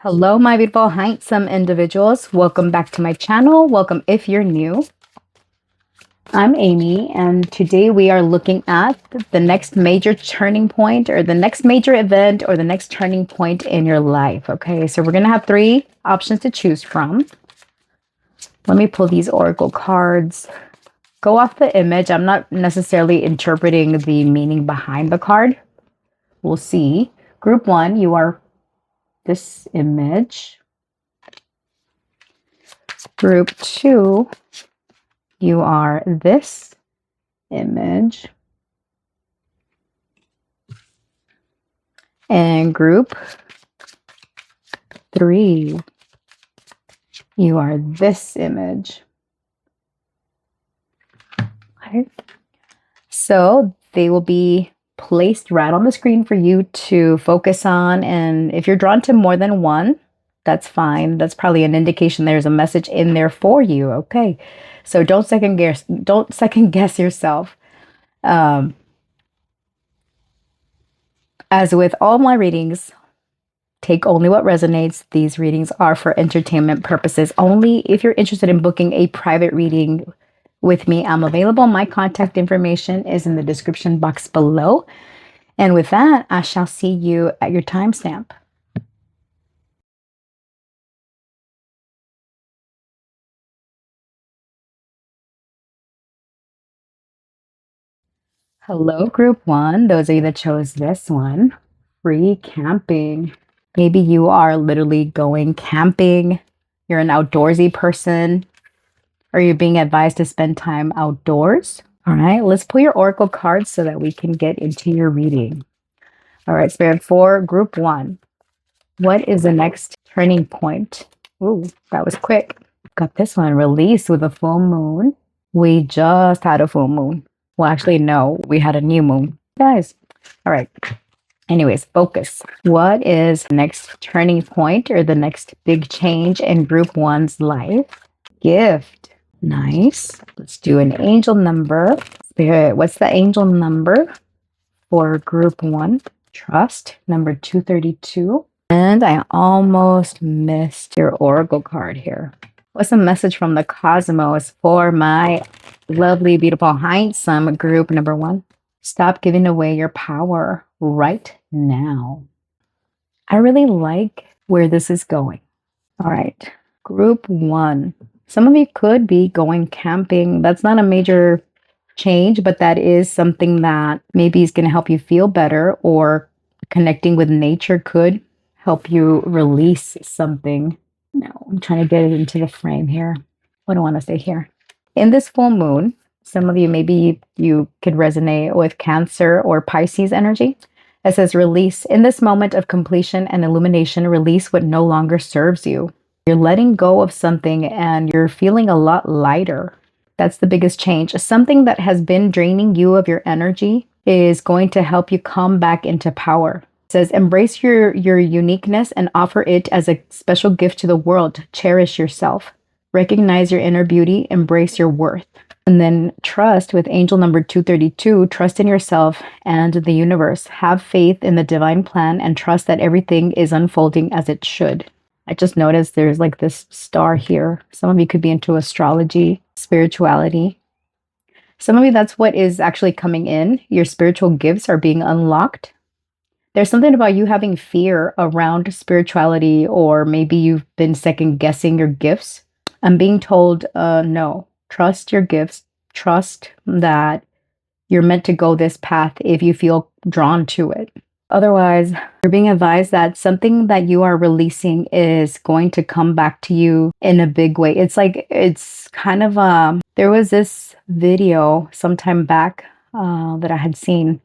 Hello, my beautiful, handsome individuals. Welcome back to my channel. Welcome if you're new. I'm Amy, and today we are looking at the next major turning point, or the next major event, or the next turning point in your life. Okay, so we're going to have three options to choose from. Let me pull these oracle cards. Go off the image. I'm not necessarily interpreting the meaning behind the card. We'll see. Group one, you are this image. Group two, you are this image. And group three, you are this image. Okay. So they will be placed right on the screen for you to focus on. And if you're drawn to more than one, that's fine. That's probably an indication there's a message in there for you. Okay. So don't second guess yourself. As with all my readings, take only what resonates. These readings are for entertainment purposes only. If you're interested in booking a private reading with me, I'm available. My contact information is in the description box below. And with that, I shall see you at your timestamp. Hello, group one. Those of you that chose this one, free camping. Maybe you are literally going camping. You're an outdoorsy person, or you're being advised to spend time outdoors. All right, let's pull your oracle cards so that we can get into your reading. All right, Spirit, for group one, what is the next turning point? Ooh, that was quick. Got this one, release with a full moon. We just had a full moon. Well, actually, no, we had a new moon. Guys, all right. Anyways, focus. What is the next turning point or the next big change in group one's life? Gift. Nice. Let's do an angel number. Spirit, what's the angel number for group one? Trust, number 232. And I almost missed your oracle card here. What's a message from the cosmos for my lovely, beautiful, handsome group number one? Stop giving away your power right now. I really like where this is going. All right, group one. Some of you could be going camping. That's not a major change, but that is something that maybe is going to help you feel better, or connecting with nature could help you release something. No, I'm trying to get it into the frame here. What do I want to say here? In this full moon, some of you, maybe you could resonate with Cancer or Pisces energy. It says release. In this moment of completion and illumination, release what no longer serves you. You're letting go of something and you're feeling a lot lighter. That's the biggest change. Something that has been draining you of your energy is going to help you come back into power. It says embrace your uniqueness and offer it as a special gift to the world. Cherish yourself. Recognize your inner beauty. Embrace your worth. And then trust with angel number 232. Trust in yourself and the universe. Have faith in the divine plan and trust that everything is unfolding as it should. I just noticed there's like this star here. Some of you could be into astrology, spirituality. Some of you, that's what is actually coming in. Your spiritual gifts are being unlocked. There's something about you having fear around spirituality, or maybe you've been second guessing your gifts. I'm being told, no, trust your gifts. Trust that you're meant to go this path if you feel drawn to it. Otherwise, you're being advised that something that you are releasing is going to come back to you in a big way. It's kind of, there was this video sometime back that I had seen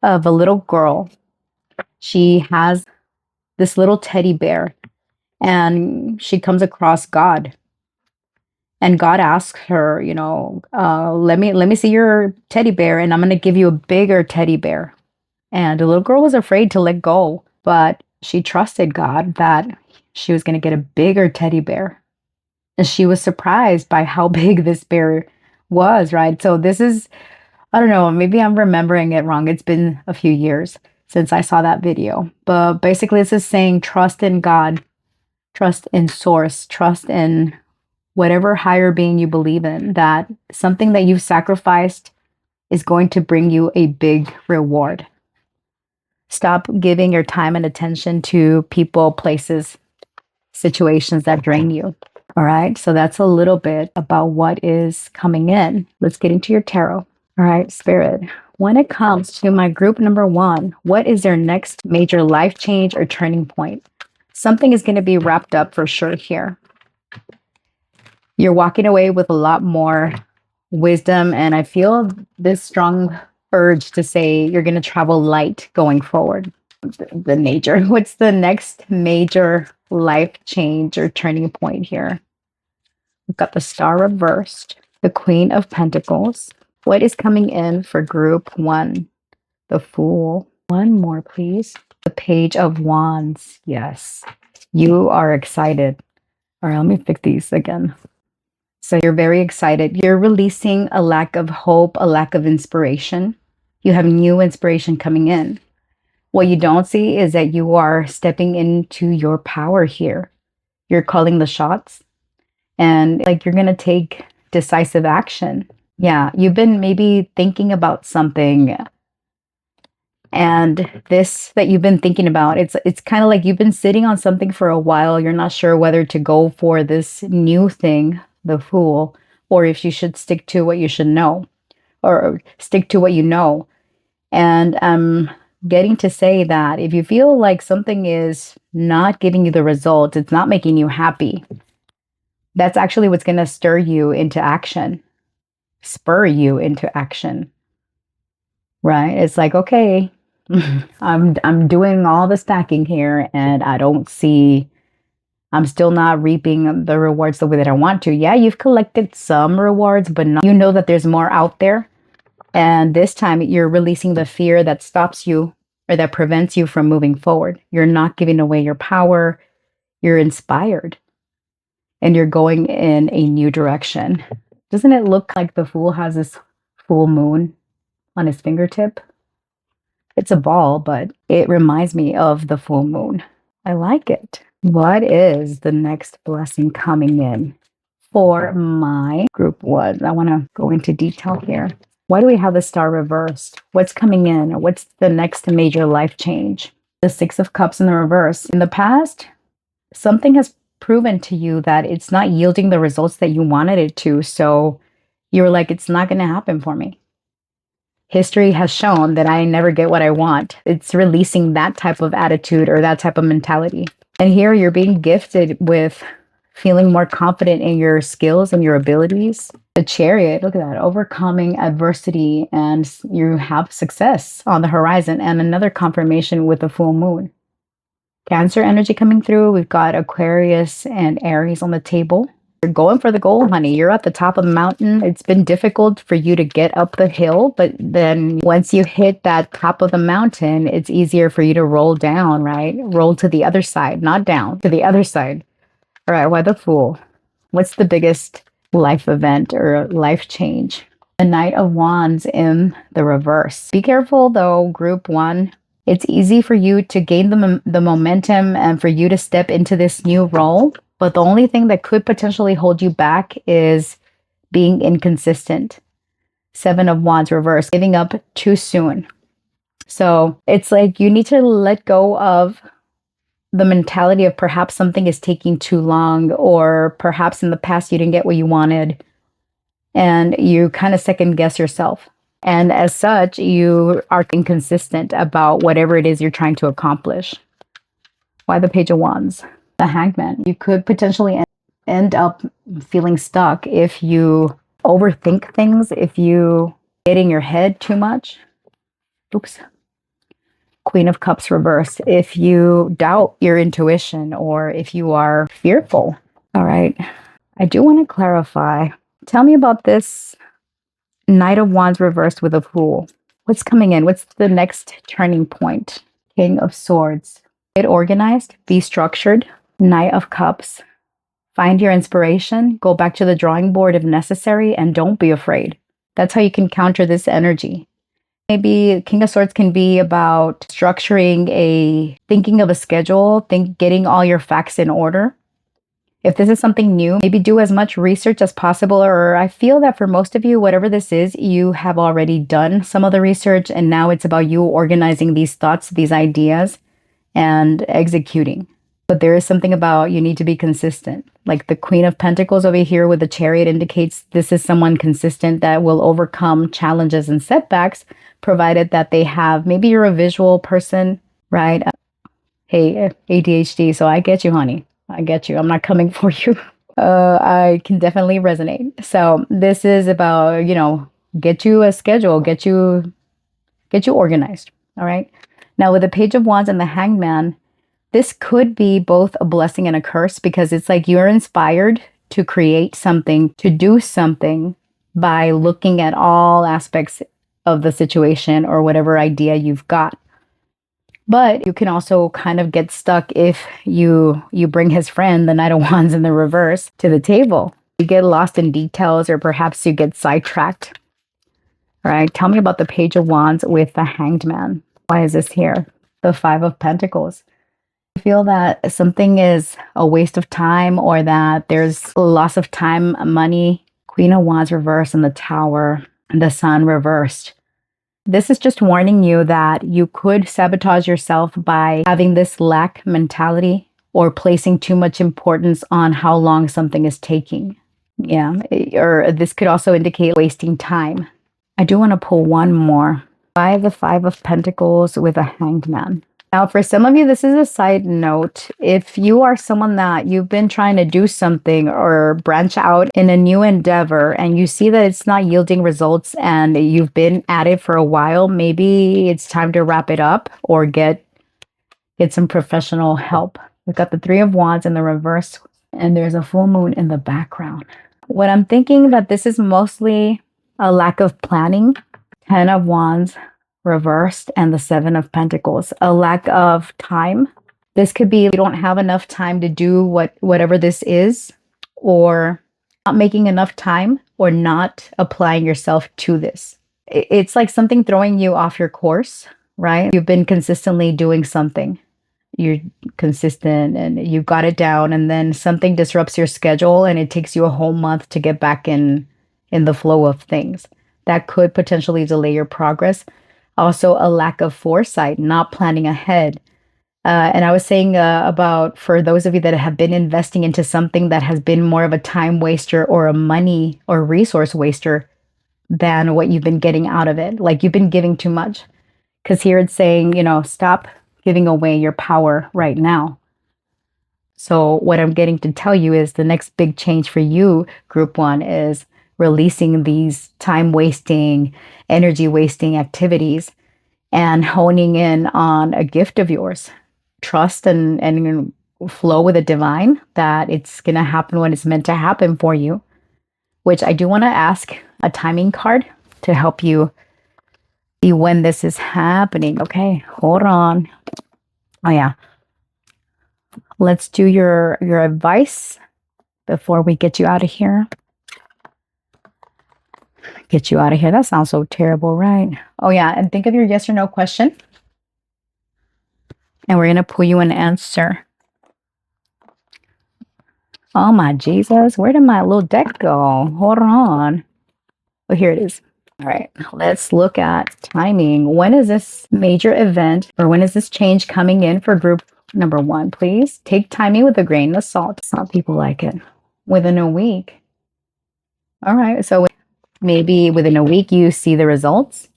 of a little girl. She has this little teddy bear and she comes across God. And God asks her, let me see your teddy bear and I'm going to give you a bigger teddy bear. And the little girl was afraid to let go, but she trusted God that she was going to get a bigger teddy bear. And she was surprised by how big this bear was, right? So this is, I don't know, maybe I'm remembering it wrong. It's been a few years since I saw that video. But basically, this is saying trust in God Trust in source, trust in whatever higher being you believe in, that something that you've sacrificed is going to bring you a big reward. Stop giving your time and attention to people, places, situations that drain you. All right. So that's a little bit about what is coming in. Let's get into your tarot. All right, Spirit. When it comes to my group number 1, what is their next major life change or turning point? Something is going to be wrapped up for sure here. You're walking away with a lot more wisdom, and I feel this strong urge to say you're going to travel light going forward. The nature. What's the next major life change or turning point here? We've got the Star reversed, the Queen of Pentacles. What is coming in for group 1? The Fool. One more, please. The Page of Wands. Yes. You are excited. All right, let me fix these again. So you're very excited. You're releasing a lack of hope, a lack of inspiration. You have new inspiration coming in. What you don't see is that you are stepping into your power here. You're calling the shots, and like you're going to take decisive action. Yeah, you've been maybe thinking about something, and this that you've been thinking about, it's kind of like you've been sitting on something for a while. You're not sure whether to go for this new thing, the Fool, or if you should stick to what you should know, or stick to what you know. And I'm getting to say that if you feel like something is not giving you the results, it's not making you happy, that's actually what's going to stir you into action, spur you into action, right? It's like, okay, I'm doing all the stacking here, and I'm still not reaping the rewards the way that I want to. Yeah, you've collected some rewards, but you know that there's more out there. And this time you're releasing the fear that stops you or that prevents you from moving forward. You're not giving away your power. You're inspired. And you're going in a new direction. Doesn't it look like the Fool has this full moon on his fingertip? It's a ball, but it reminds me of the full moon. I like it. What is the next blessing coming in for my group 1? I want to go into detail here. Why do we have the Star reversed? What's coming in? What's the next major life change? The 6 of Cups in the reverse. In the past, something has proven to you that it's not yielding the results that you wanted it to. So you're like, it's not going to happen for me. History has shown that I never get what I want. It's releasing that type of attitude or that type of mentality. And here you're being gifted with feeling more confident in your skills and your abilities. The Chariot, look at that, overcoming adversity, and you have success on the horizon. And another confirmation with the full moon. Cancer energy coming through. We've got Aquarius and Aries on the table. You're going for the goal, honey. You're at the top of the mountain. It's been difficult for you to get up the hill, but then once you hit that top of the mountain, it's easier for you to roll down, right? Roll to the other side, not down, to the other side. All right, why the Fool? What's the biggest life event or life change? The Knight of Wands in the reverse. Be careful though, group 1. It's easy for you to gain the momentum and for you to step into this new role. But the only thing that could potentially hold you back is being inconsistent. 7 of Wands reverse, giving up too soon. So it's like you need to let go of the mentality of perhaps something is taking too long, or perhaps in the past you didn't get what you wanted and you kind of second guess yourself. And as such, you are inconsistent about whatever it is you're trying to accomplish. Why the Page of Wands? The Hangman. You could potentially end up feeling stuck if you overthink things, if you get in your head too much. Oops. Queen of Cups reversed. If you doubt your intuition or if you are fearful. All right. I do want to clarify. Tell me about this Knight of Wands reversed with a Fool. What's coming in? What's the next turning point? King of Swords. Get organized. Be structured. Knight of Cups. Find your inspiration. Go back to the drawing board if necessary, and don't be afraid. That's how you can counter this energy. Maybe King of Swords can be about structuring thinking of a schedule, getting all your facts in order. If this is something new, maybe do as much research as possible. Or I feel that for most of you, whatever this is, you have already done some of the research, and now it's about you organizing these thoughts, these ideas, and executing. But there is something about you need to be consistent. Like the Queen of Pentacles over here with the Chariot indicates this is someone consistent that will overcome challenges and setbacks, provided that they have, maybe you're a visual person, right? Hey, ADHD, so I get you, honey. I get you. I'm not coming for you. I can definitely resonate. So this is about, get you a schedule, get you organized. All right. Now with the Page of Wands and the Hanged Man, this could be both a blessing and a curse, because it's like you're inspired to create something, to do something by looking at all aspects of the situation or whatever idea you've got. But you can also kind of get stuck if you bring his friend, the Knight of Wands in the reverse, to the table. You get lost in details, or perhaps you get sidetracked. All right, tell me about the Page of Wands with the Hanged Man. Why is this here? The Five of Pentacles. I feel that something is a waste of time, or that there's a loss of time, money. Queen of Wands reversed and the Tower, and the Sun reversed. This is just warning you that you could sabotage yourself by having this lack mentality, or placing too much importance on how long something is taking. Yeah, or this could also indicate wasting time. I do want to pull one more. The Five of Pentacles with a Hanged Man. Now, for some of you, this is a side note. If you are someone that you've been trying to do something or branch out in a new endeavor, and you see that it's not yielding results and you've been at it for a while, maybe it's time to wrap it up or get some professional help. We've got the Three of Wands in the reverse, and there's a full moon in the background. What I'm thinking that this is mostly a lack of planning. 10 of Wands reversed and the Seven of Pentacles, a lack of time. This could be you don't have enough time to do whatever this is, or not making enough time, or not applying yourself to this. It's like something throwing you off your course, right? You've been consistently doing something. You're consistent and you've got it down, and then something disrupts your schedule and it takes you a whole month to get back in the flow of things. That could potentially delay your progress. Also, a lack of foresight, not planning ahead. And I was saying about, for those of you that have been investing into something that has been more of a time waster or a money or resource waster than what you've been getting out of it. Like you've been giving too much. Because here it's saying, stop giving away your power right now. So what I'm getting to tell you is the next big change for you, Group 1, is releasing these time-wasting, energy-wasting activities and honing in on a gift of yours. Trust and flow with the divine, that it's going to happen when it's meant to happen for you, which I do want to ask a timing card to help you see when this is happening. Okay, hold on. Oh, yeah. Let's do your advice before we get you out of here. Get you out of here. That sounds so terrible, right? Oh, yeah. And think of your yes or no question. And we're going to pull you an answer. Oh, my Jesus. Where did my little deck go? Hold on. Oh, here it is. All right. Let's look at timing. When is this major event, or when is this change coming in for group number 1? Please take timing with a grain of salt. Some people like it. Within a week. All right. So maybe within a week you see the results.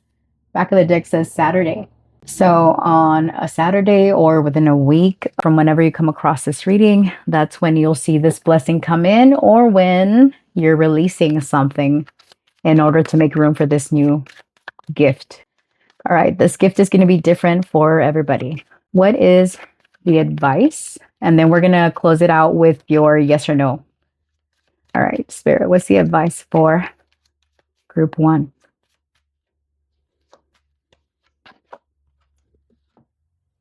Back of the deck says Saturday. So on a Saturday or within a week from whenever you come across this reading, that's when you'll see this blessing come in, or when you're releasing something in order to make room for this new gift. All right, this gift is going to be different for everybody. What is the advice? And then we're going to close it out with your yes or no. All right, Spirit, what's the advice for group 1?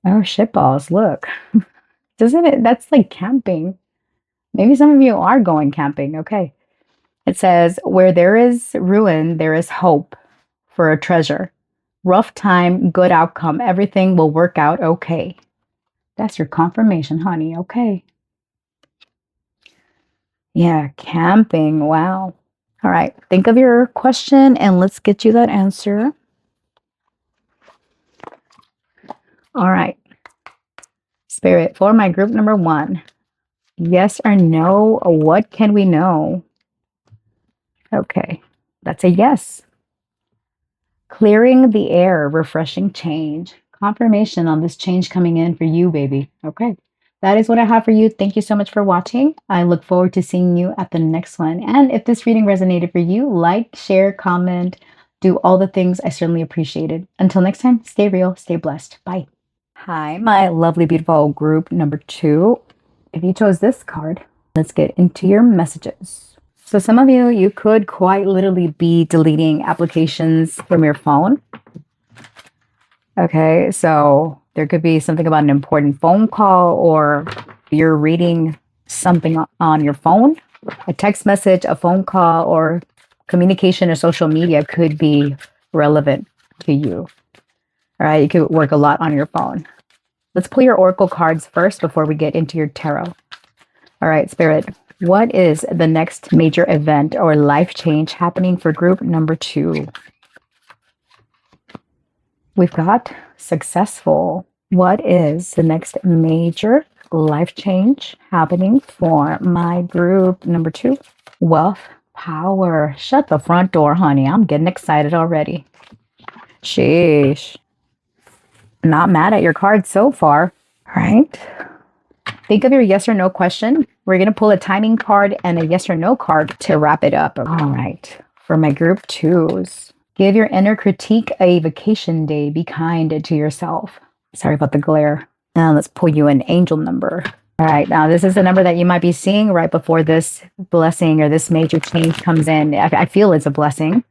Oh, shitballs, look. Doesn't it? That's like camping. Maybe some of you are going camping. Okay. It says, where there is ruin, there is hope for a treasure. Rough time, good outcome. Everything will work out okay. That's your confirmation, honey. Okay. Yeah, camping. Wow. All right. Think of your question and let's get you that answer. All right. Spirit, for my group number 1, yes or no? What can we know? Okay. That's a yes. Clearing the air, refreshing change. Confirmation on this change coming in for you, baby. Okay. That is what I have for you. Thank you so much for watching. I look forward to seeing you at the next one. And if this reading resonated for you, like, share, comment, do all the things. I certainly appreciate it. Until next time, stay real, stay blessed. Bye. Hi, my lovely, beautiful group number 2. If you chose this card, let's get into your messages. So some of you could quite literally be deleting applications from your phone. Okay, so there could be something about an important phone call, or you're reading something on your phone. A text message, a phone call, or communication or social media could be relevant to you. All right, you could work a lot on your phone. Let's pull your oracle cards first before we get into your tarot. All right, Spirit, what is the next major event or life change happening for group number 2? We've got successful. What is the next major life change happening for my group number 2? Wealth, power. Shut the front door, honey. I'm getting excited already. Sheesh. Not mad at your cards so far. All right. Think of your yes or no question. We're going to pull a timing card and a yes or no card to wrap it up. All right. For my group 2s, give your inner critique a vacation day. Be kind to yourself. Sorry about the glare. Now let's pull you an angel number. All right. Now this is the number that you might be seeing right before this blessing or this major change comes in. I feel it's a blessing.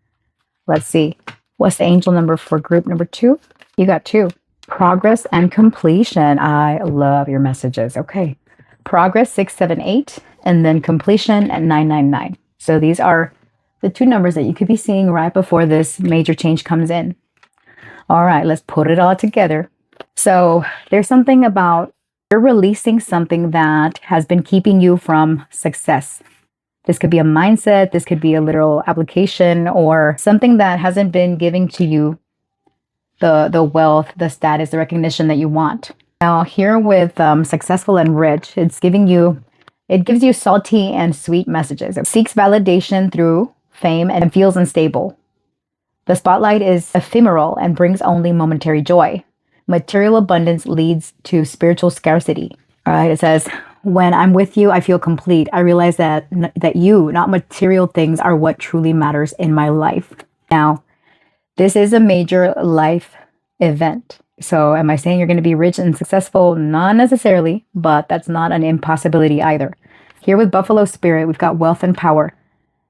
Let's see. What's the angel number for group number 2? You got 2. Progress and completion. I love your messages. Okay. Progress 678 and then completion at 999. So these are the 2 numbers that you could be seeing right before this major change comes in. All right, let's put it all together. So there's something about you're releasing something that has been keeping you from success. This could be a mindset. This could be a literal application or something that hasn't been giving to you the wealth, the status, the recognition that you want. Now here with successful and rich, it gives you salty and sweet messages. It seeks validation through fame and feels unstable. The spotlight is ephemeral and brings only momentary joy. Material abundance leads to spiritual scarcity. All right, it says, when I'm with you, I feel complete. I realize that you, not material things, are what truly matters in my life. Now, this is a major life event. So am I saying you're going to be rich and successful? Not necessarily, but that's not an impossibility either. Here with Buffalo Spirit, we've got wealth and power.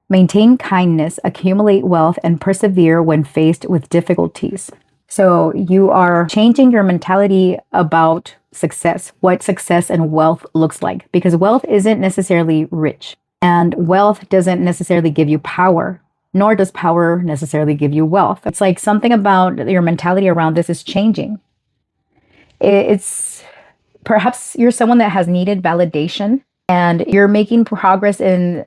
Maintain kindness, accumulate wealth, and persevere when faced with difficulties. So you are changing your mentality about success, what success and wealth looks like, because wealth isn't necessarily rich, and wealth doesn't necessarily give you power. Nor does power necessarily give you wealth. It's like something about your mentality around this is changing. It's perhaps you're someone that has needed validation and you're making progress in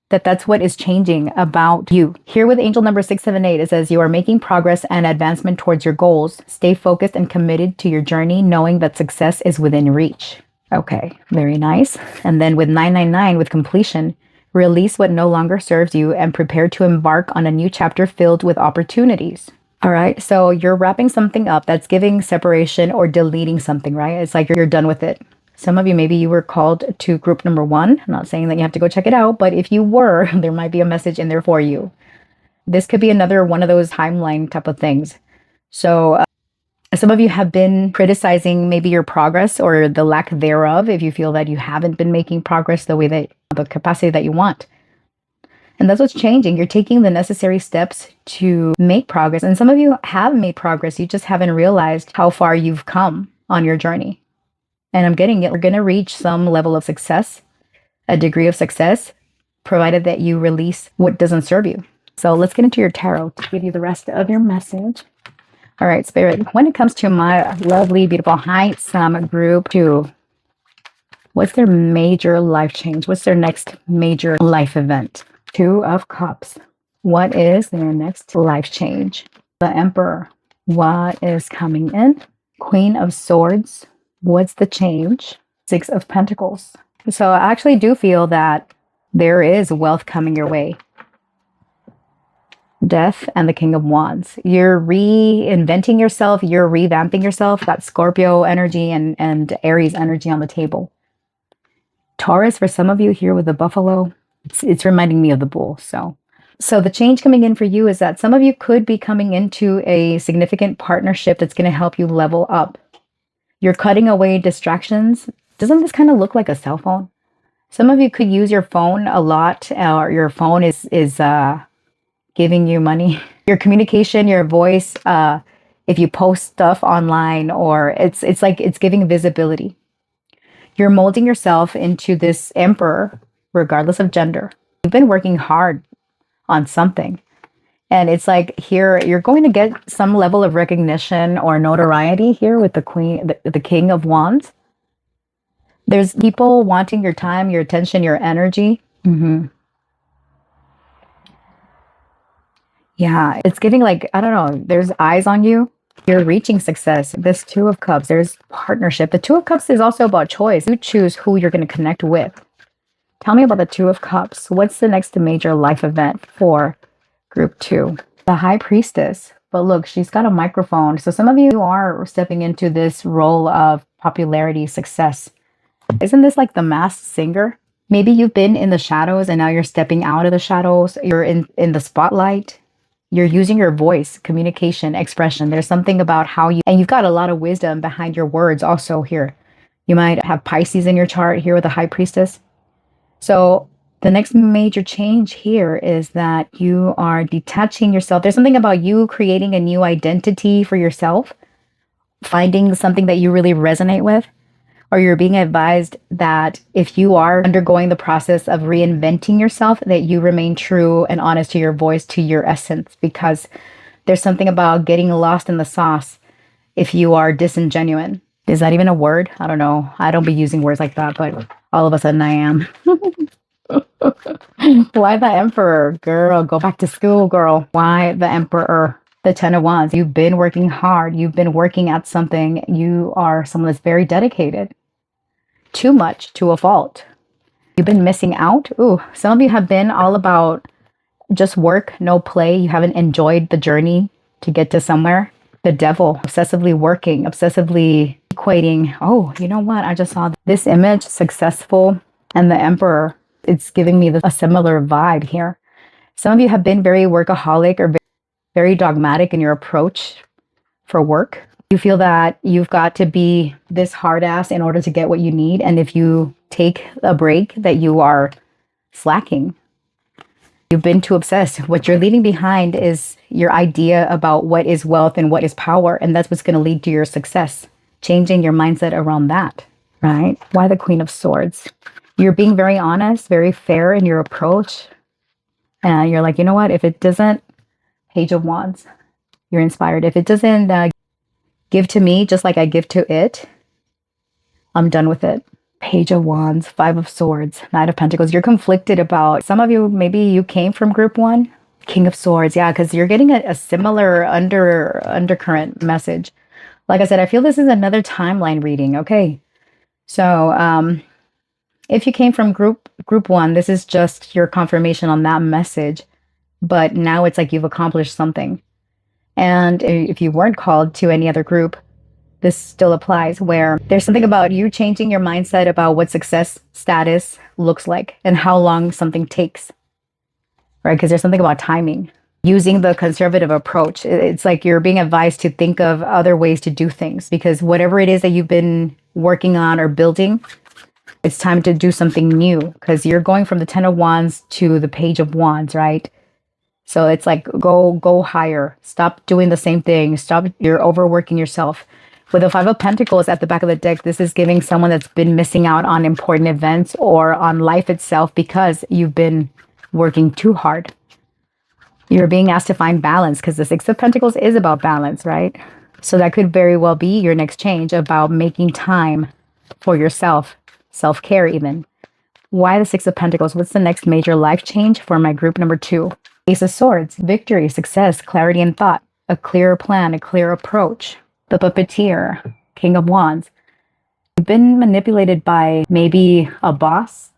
that's what is changing about you. Here with angel number 678, it says you are making progress and advancement towards your goals. Stay focused and committed to your journey, knowing that success is within reach. Okay, very nice. And then with 999, with completion, release what no longer serves you and prepare to embark on a new chapter filled with opportunities. All right, so you're wrapping something up that's giving separation or deleting something, right? It's like you're done with it. Some of you, maybe you were called to group number 1. I'm not saying that you have to go check it out, but if you were, there might be a message in there for you. This could be another one of those timeline type of things. So some of you have been criticizing maybe your progress or the lack thereof if you feel that you haven't been making progress the capacity that you want. And that's what's changing. You're taking the necessary steps to make progress. And some of you have made progress. You just haven't realized how far you've come on your journey. And I'm getting it. We're going to reach some level of success, a degree of success, provided that you release what doesn't serve you. So let's get into your tarot to give you the rest of your message. All right, Spirit, when it comes to my lovely, beautiful, handsome group 2, What's their major life change? What's their next major life event? Two of Cups. What is their next life change? The Emperor. What is coming in? Queen of Swords. What's the change? Six of Pentacles. So I actually do feel that there is wealth coming your way. Death and the King of Wands. You're reinventing yourself. You're revamping yourself. Got Scorpio energy and Aries energy on the table. Taurus, for some of you here with the buffalo, it's reminding me of the bull. So the change coming in for you is that some of you could be coming into a significant partnership that's going to help you level up. You're cutting away distractions. Doesn't this kind of look like a cell phone? Some of you could use your phone a lot, or your phone is giving you money. Your communication, your voice, if you post stuff online, or it's like it's giving visibility. You're molding yourself into this emperor, regardless of gender. You've been working hard on something. And it's like here, you're going to get some level of recognition or notoriety here with the Queen, the King of Wands. There's people wanting your time, your attention, your energy. Yeah, it's giving like, I don't know, there's eyes on you. You're reaching success. This Two of Cups, there's partnership. The Two of Cups is also about choice. You choose who you're going to connect with. Tell me about the Two of Cups. What's the next major life event for Group 2? The High Priestess. But look, she's got a microphone. So some of you are stepping into this role of popularity, success. Isn't this like the Masked Singer? Maybe you've been in the shadows and now you're stepping out of the shadows. You're in the spotlight. You're using your voice, communication, expression. There's something about how you, and you've got a lot of wisdom behind your words also here. You might have Pisces in your chart here with the High Priestess. So the next major change here is that you are detaching yourself. There's something about you creating a new identity for yourself, finding something that you really resonate with, or you're being advised that if you are undergoing the process of reinventing yourself, that you remain true and honest to your voice, to your essence, because there's something about getting lost in the sauce if you are disingenuine. Is that even a word? I don't know. I don't be using words like that, but all of a sudden I am. Why the Emperor? Girl, go back to school, girl. Why the Emperor? The Ten of Wands. You've been working hard. You've been working at something. You are someone that's very dedicated. Too much to a fault. You've been missing out. Ooh, some of you have been all about just work, no play. You haven't enjoyed the journey to get to somewhere. The Devil, obsessively working, obsessively equating. Oh, you know what? I just saw this image, successful, and the Emperor. It's giving me a similar vibe here. Some of you have been very workaholic or very dogmatic in your approach for work. You feel that you've got to be this hard ass in order to get what you need. And if you take a break, that you are slacking. You've been too obsessed. What you're leaving behind is your idea about what is wealth and what is power. And that's what's going to lead to your success. Changing your mindset around that, right? Why the Queen of Swords? You're being very honest, very fair in your approach. And you're like, you know what? If it doesn't, Page of Wands, you're inspired. If it doesn't give to me just like I give to it, I'm done with it. Page of Wands, Five of Swords, Knight of Pentacles. You're conflicted about, some of you, maybe you came from Group 1. King of Swords, yeah, because you're getting a similar undercurrent message. Like I said, I feel this is another timeline reading, okay? So if you came from Group 1, this is just your confirmation on that message. But now it's like you've accomplished something. And if you weren't called to any other group, this still applies, where there's something about you changing your mindset about what success status looks like and how long something takes, right? Because there's something about timing. Using the conservative approach, it's like you're being advised to think of other ways to do things, because whatever it is that you've been working on or building, it's time to do something new, because you're going from the Ten of Wands to the Page of Wands, right? So it's like, go higher. Stop doing the same thing. Stop, you're overworking yourself. With the Five of Pentacles at the back of the deck, this is giving someone that's been missing out on important events or on life itself because you've been working too hard. You're being asked to find balance, because the Six of Pentacles is about balance, right? So that could very well be your next change, about making time for yourself. self-care even. Why the Six of Pentacles? What's the next major life change for my group number 2? Ace of Swords, victory, success, clarity in thought, a clearer plan, a clear approach. The Puppeteer, King of Wands. You've been manipulated by maybe a boss,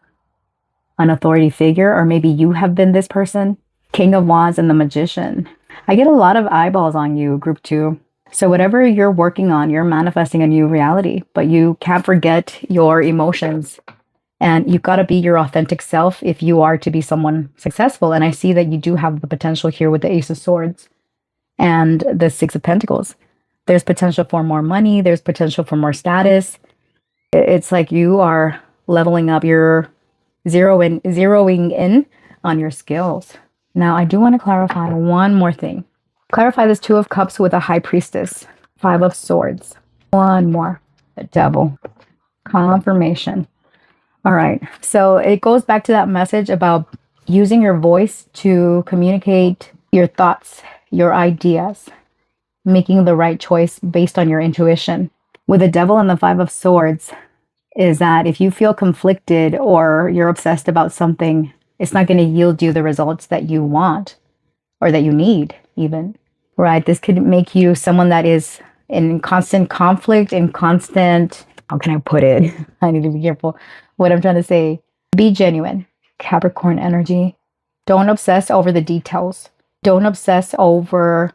an authority figure, or maybe you have been this person. King of Wands and the Magician. I get a lot of eyeballs on you, group 2. So whatever you're working on, you're manifesting a new reality, but you can't forget your emotions. And you've got to be your authentic self if you are to be someone successful. And I see that you do have the potential here with the Ace of Swords and the Six of Pentacles. There's potential for more money. There's potential for more status. It's like you are leveling up. You're zeroing in on your skills. Now, I do want to clarify one more thing. Clarify this Two of Cups with a High Priestess. Five of Swords. One more. The Devil. Confirmation. All right. So it goes back to that message about using your voice to communicate your thoughts, your ideas, making the right choice based on your intuition. With the Devil and the Five of Swords is that if you feel conflicted or you're obsessed about something, it's not going to yield you the results that you want or that you need even, right? This could make you someone that is in constant conflict, in constant, how can I put it? I need to be careful what I'm trying to say. Be genuine. Capricorn energy. Don't obsess over the details. Don't obsess over,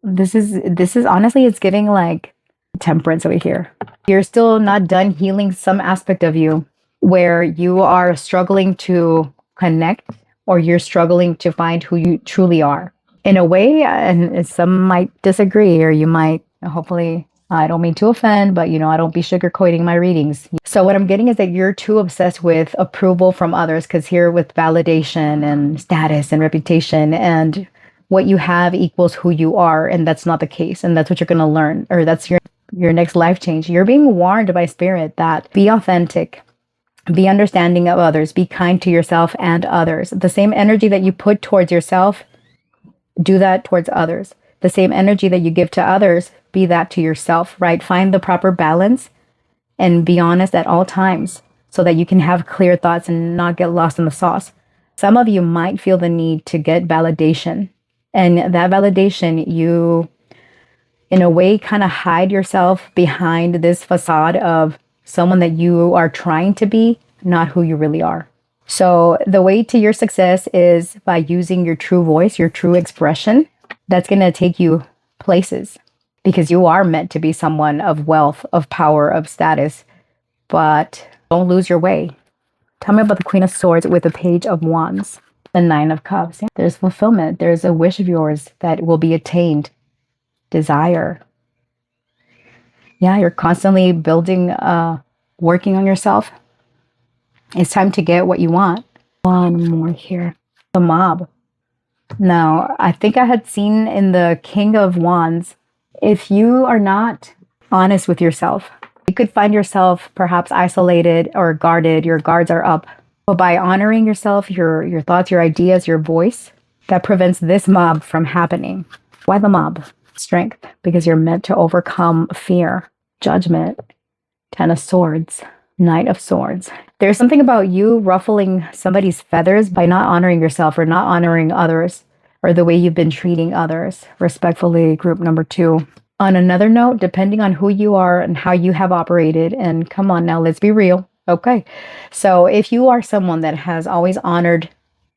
this is honestly, it's giving like Temperance over here. You're still not done healing some aspect of you where you are struggling to connect or you're struggling to find who you truly are. In a way, and some might disagree, or you might, hopefully, I don't mean to offend, but I don't be sugarcoating my readings. So what I'm getting is that you're too obsessed with approval from others, because here with validation and status and reputation and what you have equals who you are, and that's not the case. And that's what you're going to learn, or that's your next life change. You're being warned by Spirit that be authentic, be understanding of others, be kind to yourself and others. The same energy that you put towards yourself, do that towards others. The same energy that you give to others, be that to yourself, right? Find the proper balance and be honest at all times so that you can have clear thoughts and not get lost in the sauce. Some of you might feel the need to get validation. And that validation, you, in a way, kind of hide yourself behind this facade of someone that you are trying to be, not who you really are. So the way to your success is by using your true voice, your true expression. That's going to take you places because you are meant to be someone of wealth, of power, of status. But don't lose your way. Tell me about the Queen of Swords with the Page of Wands, the Nine of Cups. Yeah, there's fulfillment. There's a wish of yours that will be attained. Desire. Yeah, you're constantly building, working on yourself. It's time to get what you want. One more here. The Mob. Now, I think I had seen in the King of Wands, if you are not honest with yourself, you could find yourself perhaps isolated or guarded. Your guards are up. But by honoring yourself, your thoughts, your ideas, your voice, that prevents this mob from happening. Why the mob? Strength, because you're meant to overcome fear, judgment, Ten of Swords, Knight of Swords. There's something about you ruffling somebody's feathers by not honoring yourself or not honoring others or the way you've been treating others. Respectfully, group number 2. On another note, depending on who you are and how you have operated, and come on now, let's be real. Okay. So if you are someone that has always honored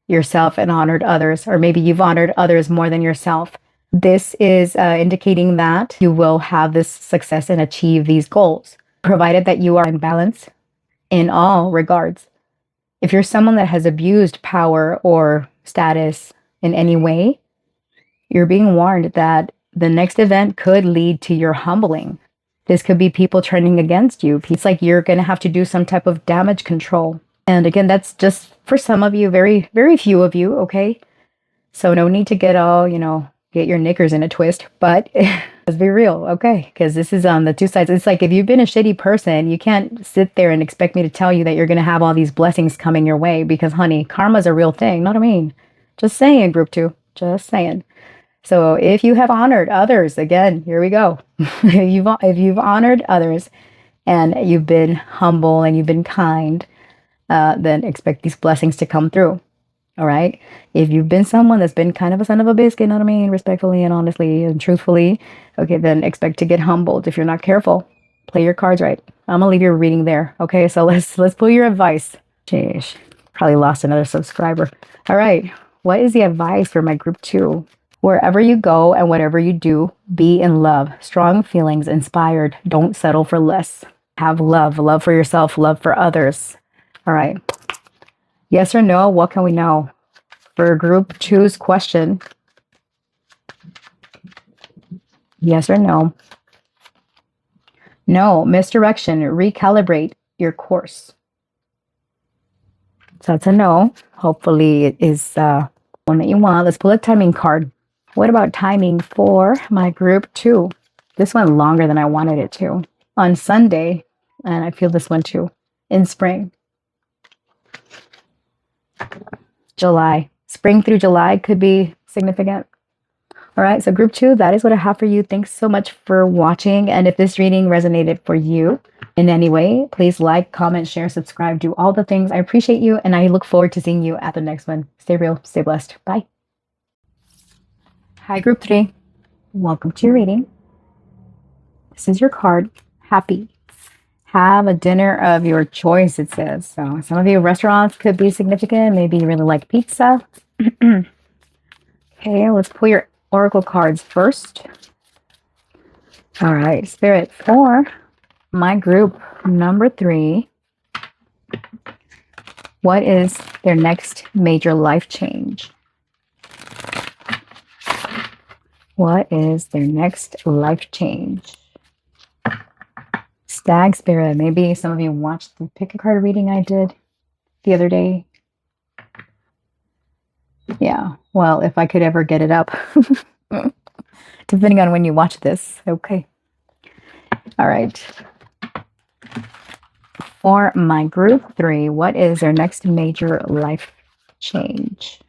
yourself and honored others, or maybe you've honored others more than yourself, this is indicating that you will have this success and achieve these goals, provided that you are in balance in all regards. If you're someone that has abused power or status in any way, you're being warned that the next event could lead to your humbling. This could be people turning against you. It's like you're going to have to do some type of damage control. And again, that's just for some of you, very, very few of you, okay? So no need to get all, get your knickers in a twist, but let's be real, okay? Because this is on the two sides. It's like if you've been a shitty person, you can't sit there and expect me to tell you that you're going to have all these blessings coming your way because, honey, karma's a real thing. Know what I mean? Just saying, group 2. Just saying. So if you have honored others, again, here we go. If you've honored others and you've been humble and you've been kind, then expect these blessings to come through. All right. If you've been someone that's been kind of a son of a biscuit, you know what I mean, respectfully and honestly and truthfully, okay, then expect to get humbled if you're not careful. Play your cards right. I'm gonna leave your reading there. Okay, so let's pull your advice. Jeez, probably lost another subscriber. All right. What is the advice for my group 2? Wherever you go and whatever you do, be in love. Strong feelings, inspired. Don't settle for less. Have love for yourself, love for others. All right. Yes or no? What can we know? For group 2's question, yes or no? No, misdirection, recalibrate your course. So that's a no. Hopefully it is one that you want. Let's pull a timing card. What about timing for my group 2? This went longer than I wanted it to. On Sunday, and I feel this one too, in spring. July. Spring through July could be significant. All right, so group 2, that is what I have for you. Thanks so much for watching. And if this reading resonated for you in any way, please like, comment, share, subscribe, do all the things. I appreciate you, and I look forward to seeing you at the next one. Stay real, stay blessed. Bye. Hi, group 3. Welcome to your reading. This is your card. Happy. Have a dinner of your choice, it says. So some of you, restaurants could be significant. Maybe you really like pizza. Okay, let's pull your oracle cards first. All right, Spirit, for my group number 3, what is their next major life change? What is their next life change? Stag Spirit, maybe some of you watched the pick a card reading I did the other day. Yeah, well, if I could ever get it up, depending on when you watch this. Okay. All right. For my group 3, what is their next major life change?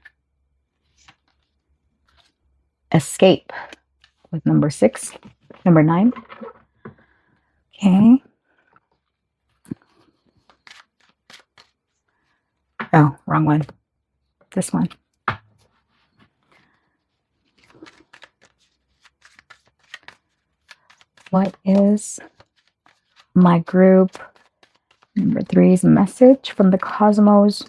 Escape with number 6, number 9. Okay. Oh, wrong one. This one. What is my group number 3's message from the cosmos?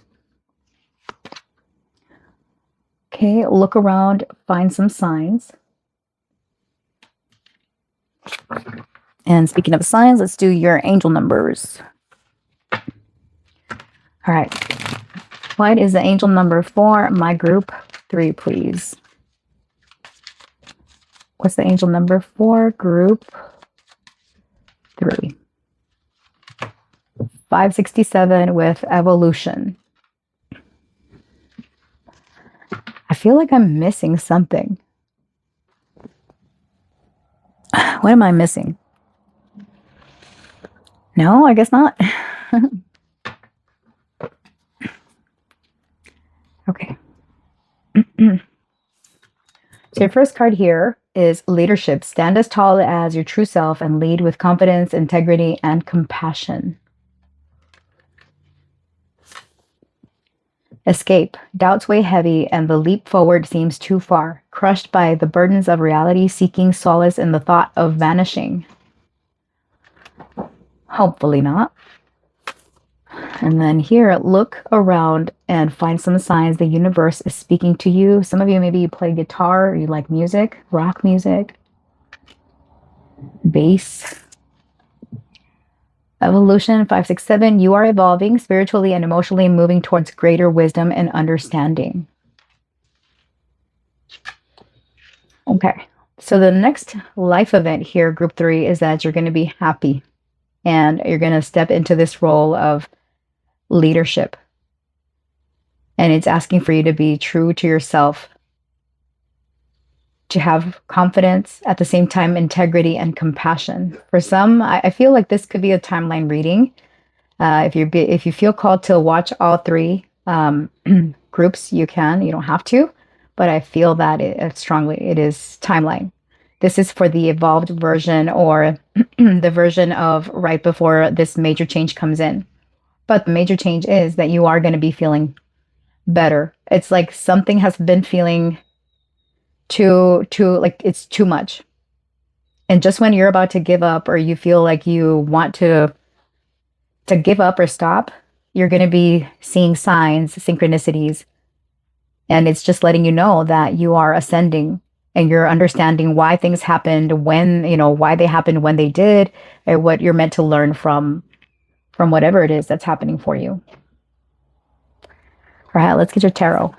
Okay, look around, find some signs. And speaking of signs, let's do your angel numbers. All right. What is the angel number for my group 3, please? What's the angel number for group 3? 567 with evolution. I feel like I'm missing something. What am I missing? No, I guess not. Okay. So your first card here is leadership. Stand as tall as your true self and lead with confidence, integrity, and compassion. Escape. Doubts weigh heavy and the leap forward seems too far. Crushed by the burdens of reality, seeking solace in the thought of vanishing. Hopefully not. And then here, look around and find some signs the universe is speaking to you. Some of you, maybe you play guitar, or you like music, rock music, bass. Evolution 567, you are evolving spiritually and emotionally, moving towards greater wisdom and understanding. Okay, so the next life event here, group 3, is that you're going to be happy and you're going to step into this role of leadership. And it's asking for you to be true to yourself, to have confidence, at the same time, integrity and compassion. For some, I feel like this could be a timeline reading. If you feel called to watch all 3 groups, you can. You don't have to. But I feel that it is timeline. This is for the evolved version, or the version of right before this major change comes in. But the major change is that you are going to be feeling better. It's like something has been feeling too like it's too much. And just when you're about to give up, or you feel like you want to give up or stop, you're going to be seeing signs, synchronicities, and it's just letting you know that you are ascending, and you're understanding why things happened when, why they happened when they did, and what you're meant to learn from whatever it is that's happening for you. All right, let's get your tarot.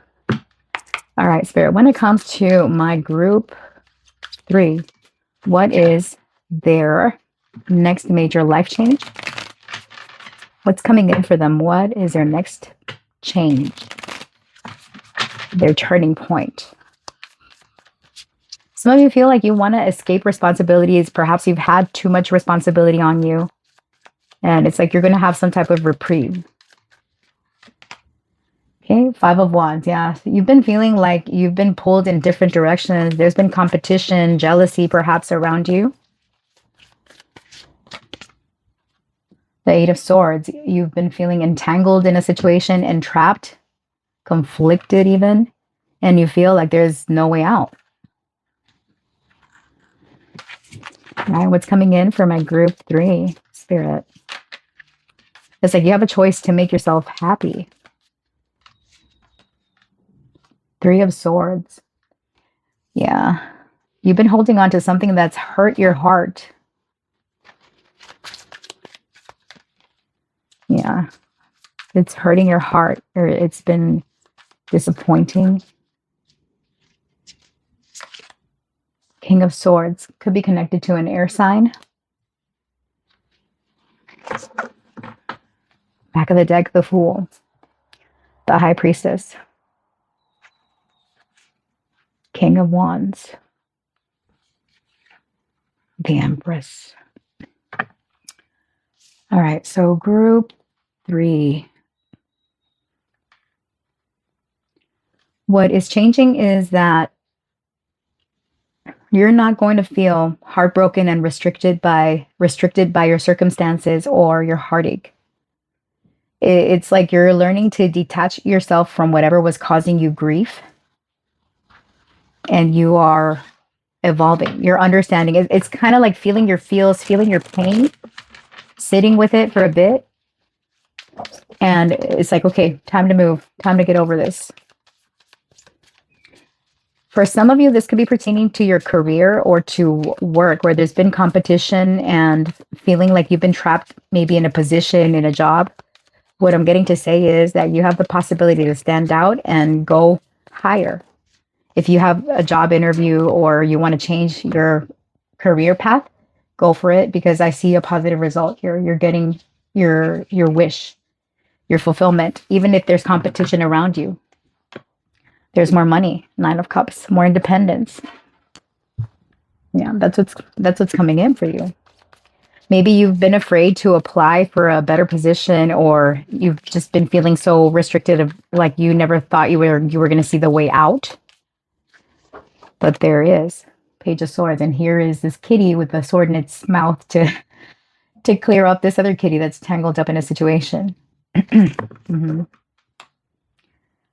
All right, Spirit, when it comes to my group 3, what is their next major life change? What's coming in for them? What is their next change? Their turning point. Some of you feel like you want to escape responsibilities. Perhaps you've had too much responsibility on you, and it's like you're going to have some type of reprieve. Okay, 5 of Wands. Yeah, you've been feeling like you've been pulled in different directions. There's been competition, jealousy perhaps around you. The 8 of Swords. You've been feeling entangled in a situation, entrapped, conflicted even, and you feel like there's no way out. All right, what's coming in for my group 3, Spirit? It's like you have a choice to make yourself happy. 3 of Swords. Yeah. You've been holding on to something that's hurt your heart. Yeah. It's hurting your heart, or it's been disappointing. King of Swords could be connected to an air sign. Back of the deck, the Fool. The High Priestess. King of Wands. The Empress. All right, so group 3. What is changing is that you're not going to feel heartbroken and restricted by your circumstances or your heartache. It's like you're learning to detach yourself from whatever was causing you grief, and you are evolving. You're understanding. It's kind of like feeling your feels, feeling your pain, sitting with it for a bit, and it's like, okay, time to move, time to get over this. For some of you, this could be pertaining to your career or to work, where there's been competition and feeling like you've been trapped maybe in a position, in a job. What I'm getting to say is that you have the possibility to stand out and go higher. If you have a job interview or you want to change your career path, go for it, because I see a positive result here. You're getting your wish, your fulfillment, even if there's competition around you. There's more money, 9 of Cups, more independence. Yeah, that's what's coming in for you. Maybe you've been afraid to apply for a better position, or you've just been feeling so restricted, like you never thought you were going to see the way out. But there is Page of Swords, and here is this kitty with a sword in its mouth to clear up this other kitty that's tangled up in a situation. Mm-hmm.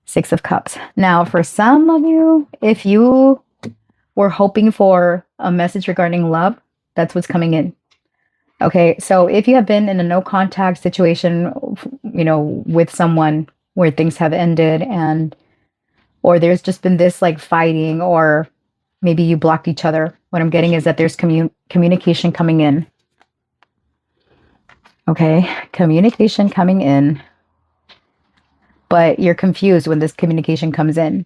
6 of Cups. Now, for some of you, if you were hoping for a message regarding love, that's what's coming in. Okay, so if you have been in a no contact situation, with someone where things have ended, or there's just been this like fighting, or maybe you blocked each other, what I'm getting is that there's communication coming in. Okay, communication coming in. But you're confused when this communication comes in,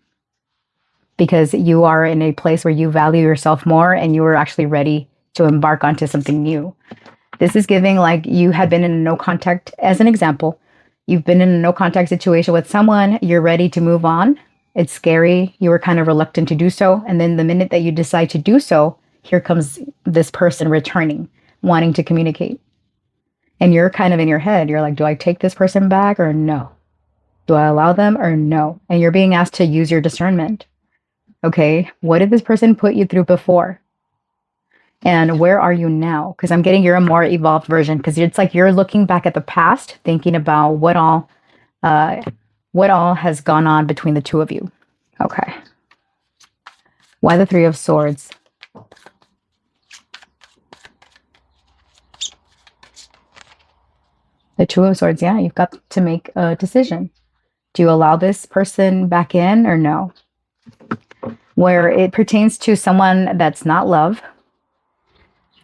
because you are in a place where you value yourself more, and you are actually ready to embark onto something new. This is giving like you had been in a no contact, as an example. You've been in a no contact situation with someone, you're ready to move on. It's scary. You were kind of reluctant to do so. And then the minute that you decide to do so, here comes this person returning, wanting to communicate. And you're kind of in your head. You're like, do I take this person back or no? Do I allow them or no? And you're being asked to use your discernment. Okay, what did this person put you through before? And where are you now? Because I'm getting you're a more evolved version, because it's like you're looking back at the past, thinking about what all has gone on between the two of you. Okay. Why the Three of Swords? The Two of Swords, yeah, you've got to make a decision. Do you allow this person back in or no? Where it pertains to someone that's not love,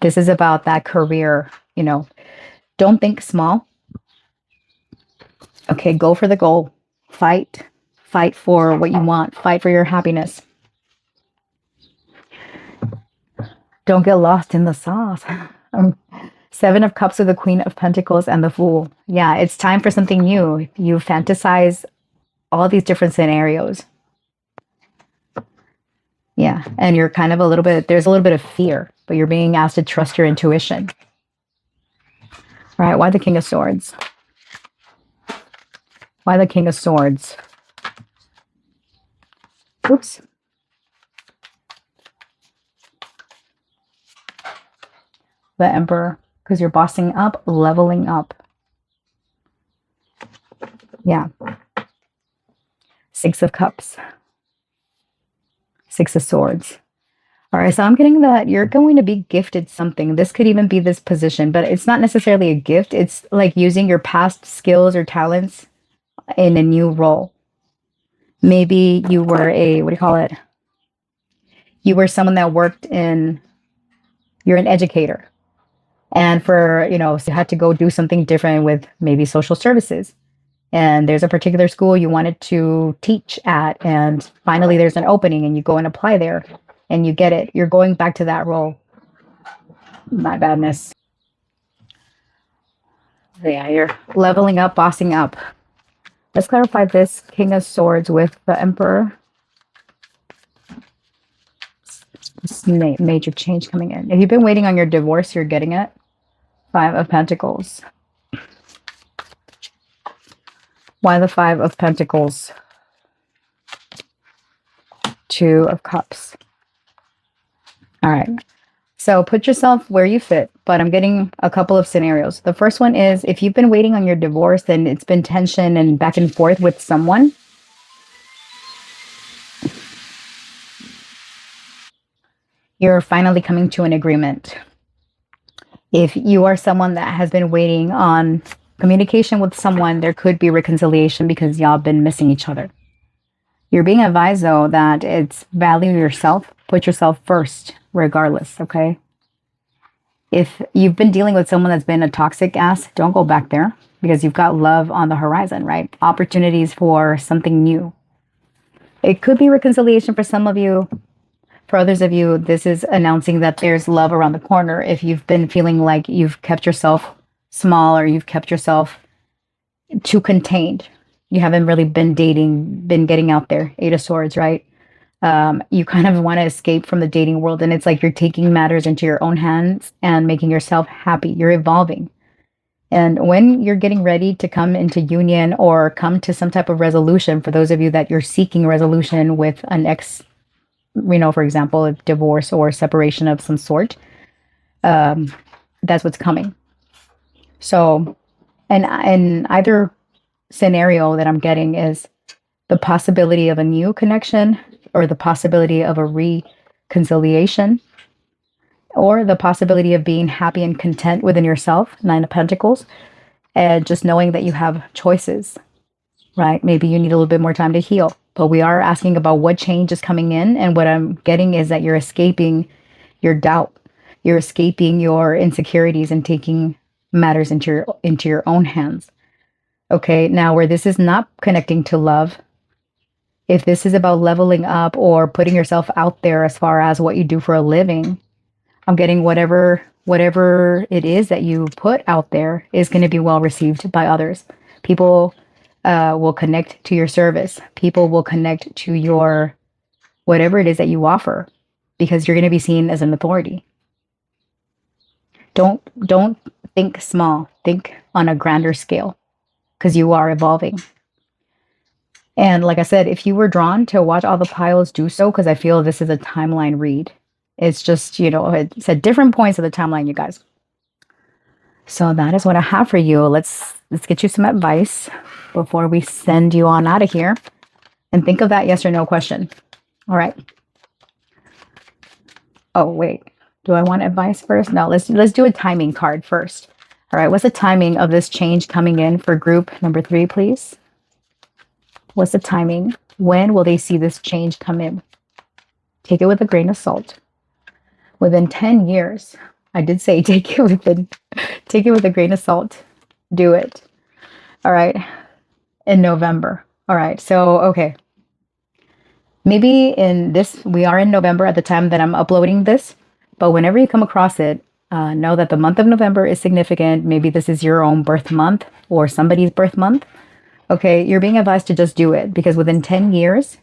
this is about that career, don't think small. Okay, go for the goal. Fight. Fight for what you want. Fight for your happiness. Don't get lost in the sauce. Seven of Cups with the Queen of Pentacles and the Fool. Yeah, it's time for something new. You fantasize all these different scenarios. Yeah, and you're kind of there's a little bit of fear, but you're being asked to trust your intuition. All right, why the King of Swords? Why the King of Swords? Oops. The Emperor, because you're bossing up, leveling up. Yeah. Six of Cups. Six of Swords. All right, so I'm getting that you're going to be gifted something. This could even be this position, but it's not necessarily a gift. It's like using your past skills or talents in a new role. Maybe you were you were someone that you're an educator. And so you had to go do something different with maybe social services. And there's a particular school you wanted to teach at, and finally there's an opening and you go and apply there and you get it. You're going back to that role. My badness. Yeah, you're leveling up, bossing up. Let's clarify this King of Swords with the Emperor. Major change coming in. If you've been waiting on your divorce, you're getting it. Five of Pentacles. Why the Five of Pentacles? Two of Cups. All right. So put yourself where you fit, but I'm getting a couple of scenarios. The first one is if you've been waiting on your divorce and it's been tension and back and forth with someone, you're finally coming to an agreement. If you are someone that has been waiting on communication with someone, there could be reconciliation because y'all been missing each other. You're being advised, though, that it's value yourself. Put yourself first, regardless, okay? If you've been dealing with someone that's been a toxic ass, don't go back there because you've got love on the horizon, right? Opportunities for something new. It could be reconciliation for some of you. For others of you, this is announcing that there's love around the corner. If you've been feeling like you've kept yourself small or you've kept yourself too contained, you haven't really been getting out there. Eight of Swords, right? You kind of want to escape from the dating world, and it's like you're taking matters into your own hands and making yourself happy. You're evolving. And when you're getting ready to come into union or come to some type of resolution, for those of you that you're seeking resolution with an ex, for example, a divorce or separation of some sort, that's what's coming. So, and either scenario that I'm getting is the possibility of a new connection or the possibility of a reconciliation or the possibility of being happy and content within yourself, Nine of Pentacles, and just knowing that you have choices, right? Maybe you need a little bit more time to heal, but we are asking about what change is coming in. And what I'm getting is that you're escaping your doubt. You're escaping your insecurities and taking matters into your own hands. Okay, now where this is not connecting to love, if this is about leveling up or putting yourself out there as far as what you do for a living, I'm getting whatever it is that you put out there is going to be well received by others. People will connect to your service. People will connect to your whatever it is that you offer because you're going to be seen as an authority. Don't think small. Think on a grander scale because you are evolving. And like I said, if you were drawn to watch all the piles, do so, because I feel this is a timeline read. It's just, it's at different points of the timeline, you guys. So that is what I have for you. Let's get you some advice before we send you on out of here. And think of that yes or no question. All right. Oh, wait. Do I want advice first? No, let's do a timing card first. All right. What's the timing of this change coming in for group number 3, please? What's the timing? When will they see this change come in? Take it with a grain of salt. Within 10 years. I did say take it with a grain of salt. Do it. All right. In November. All right. So, okay. Maybe we are in November at the time that I'm uploading this, but whenever you come across it, know that the month of November is significant. Maybe this is your own birth month or somebody's birth month. Okay. You're being advised to just do it because within 10 years,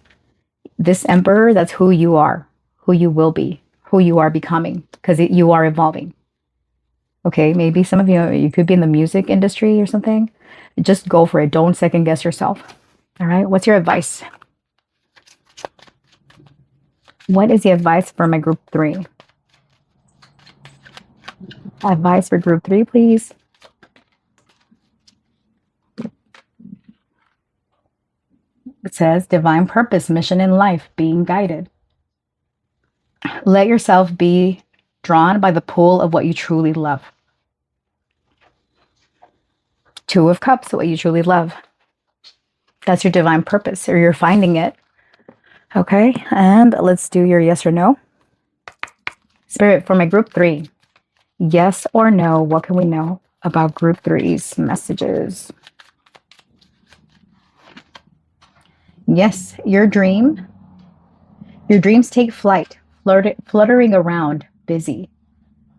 this emperor, that's who you are, who you will be, who you are becoming, because you are evolving. Okay, maybe some of you could be in the music industry or something. Just go for it. Don't second guess yourself. All right, what's your advice? What is the advice for my group 3? Advice for group 3, please. It says divine purpose, mission in life, being guided. Let yourself be drawn by the pull of what you truly love. 2 of Cups, what you truly love. That's your divine purpose, or you're finding it. Okay, and let's do your yes or no. Spirit, for my group 3, yes or no, what can we know about group 3's messages? Yes, your dreams take flight, fluttering around, busy.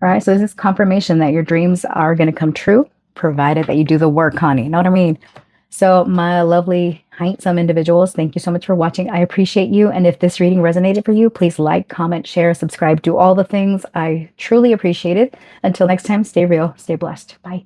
All right, so this is confirmation that your dreams are going to come true, provided that you do the work, honey. You know what I mean? So my lovely, handsome individuals, thank you so much for watching. I appreciate you. And if this reading resonated for you, please like, comment, share, subscribe, do all the things. I truly appreciate it. Until next time, stay real, stay blessed. Bye.